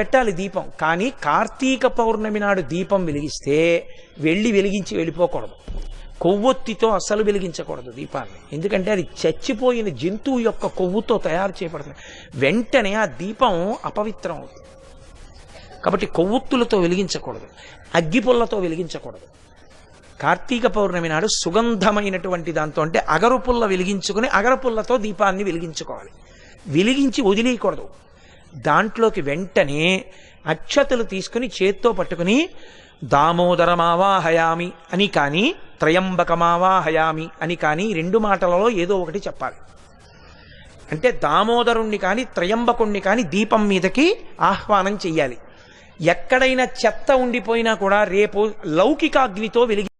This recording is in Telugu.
పెట్టాలి దీపం. కానీ కార్తీక పౌర్ణమి నాడు దీపం వెలిగిస్తే వెలిగించి వెళ్ళిపోకూడదు. కొవ్వొత్తితో అస్సలు వెలిగించకూడదు దీపాన్ని. ఎందుకంటే అది చచ్చిపోయిన జంతువు యొక్క కొవ్వుతో తయారు చేయబడుతుంది. వెంటనే ఆ దీపం అపవిత్రం అవుతుంది. కాబట్టి కొవ్వొత్తులతో వెలిగించకూడదు, అగ్గిపుల్లతో వెలిగించకూడదు. కార్తీక పౌర్ణమి నాడు సుగంధమైనటువంటి దాంతో, అంటే అగరుపుల్ల వెలిగించుకుని అగరపుల్లతో దీపాన్ని వెలిగించుకోవాలి. వెలిగించి వదిలేయకూడదు. దాంట్లోకి వెంటనే అక్షతలు తీసుకుని చేత్తో పట్టుకుని దామోదరమావాహయామి అని కానీ త్రయంబకమావాహయామి అని కానీ రెండు మాటలలో ఏదో ఒకటి చెప్పాలి. అంటే దామోదరుణ్ణి కానీ త్రయంబకుణ్ణి కానీ దీపం మీదకి ఆహ్వానం చెయ్యాలి. ఎక్కడైనా చెత్త ఉండిపోయినా కూడా రేపు లౌకికాగ్నితో వెలిగి